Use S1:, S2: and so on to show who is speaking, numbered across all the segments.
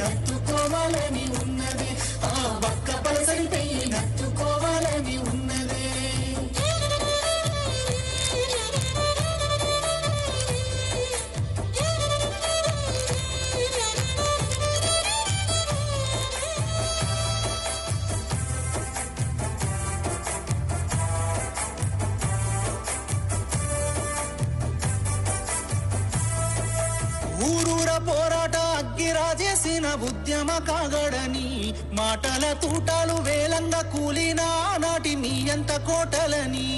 S1: నత్తుకోవాలని ఉన్నదే ఆ బక్క పలసని పెయ్యి నత్తుకోవాలని ఉన్నదే ఊరూర పోరాట అగ్గిరాజేసిన ఉద్యమ కాగడని మాటల తూటాలు వేలంగా కూలిన నాటి మీ ఎంత కోటలని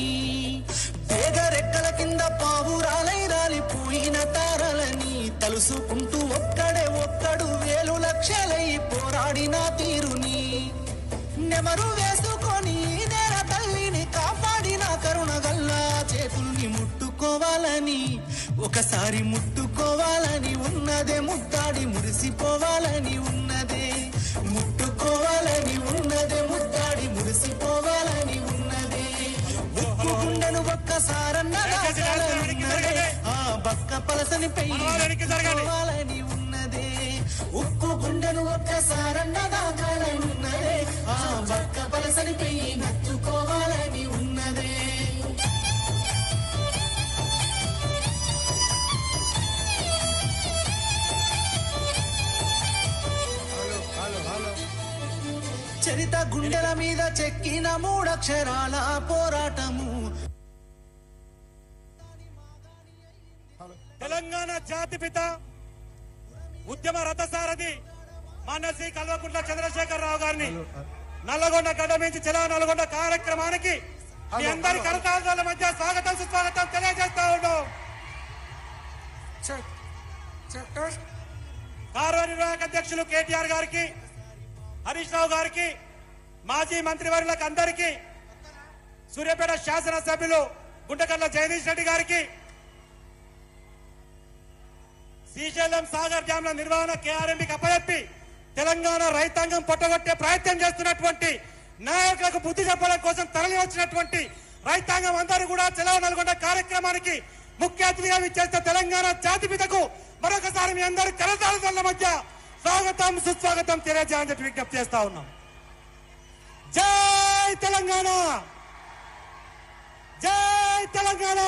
S1: పేగరెక్కల కింద పావురాలై రాలిపోయిన తారలని తలుసుకుంటూ ఒక్కడు వేలు లక్షలై పోరాడిన తీరుని నెమరు వేసుకొని నేర తల్లిని కాపాడిన కరుణగల్లా చేతుల్ని ముట్టుకోవాలని ఒకసారి ముట్టుకోవాలని ఉన్నదే ముద్దాడి మురిసిపోవాలని ఉన్నదే ముట్టుకోవాలని ఉన్నదే ముద్దాడి మురిసిపోవాలని ఉన్నదే ఉక్కు గుండెను ఒక్కసారన్న ఆ బక్క పలసని పెయ్యాలని ఉన్నదే ఉక్కు గుండెను ఒక్కసారన్న దాకాలని ఉన్నదే ఆ బక్క పలసని పెయ్యి నచ్చుకోవాలని ఉన్నదే చరిత గుండెల మీద చెక్కిన మూడక్షరాల పోరాటము
S2: తెలంగాణ జాతిపిత ఉద్యమ రథసారథి మాన్య శ్రీ కల్వకుంట్ల చంద్రశేఖరరావు గారిని నల్లగొండ గడ్డ నుంచి చలో నల్గొండ కార్యక్రమానికి మీ అందరి కరతాళాల మధ్య స్వాగతం సుస్వాగతం తెలియజేస్తా ఉన్నాం. కార్యనిర్వాహక అధ్యక్షులు కేటీఆర్ గారికి, హరీష్ రావు గారికి, మాజీ మంత్రివర్యులకు అందరికీ, సూర్యాపేట శాసనసభ్యులు గుంటకర్ల జగదీష్ రెడ్డి గారికి, శ్రీశైలం సాగర్ డ్యాంల నిర్వహణ కేఆర్ఎంబీకి అప్పచెప్పి తెలంగాణ రైతాంగం పొట్టగొట్టే ప్రయత్నం చేస్తున్నటువంటి నాయకులకు బుద్ధి చెప్పడం కోసం తరలి వచ్చినటువంటి రైతాంగం అందరూ కూడా చలో నల్గొండ కార్యక్రమానికి ముఖ్య అతిథిగా విచ్చేస్తే తెలంగాణ జాతిపితకు మరొకసారి మీ అందరూ కరతాళాల మధ్య స్వాగతం సుస్వాగతం తెలియజేయాలని చెప్పి విజ్ఞప్తి చేస్తా ఉన్నాం. జై తెలంగాణ, జై తెలంగాణ.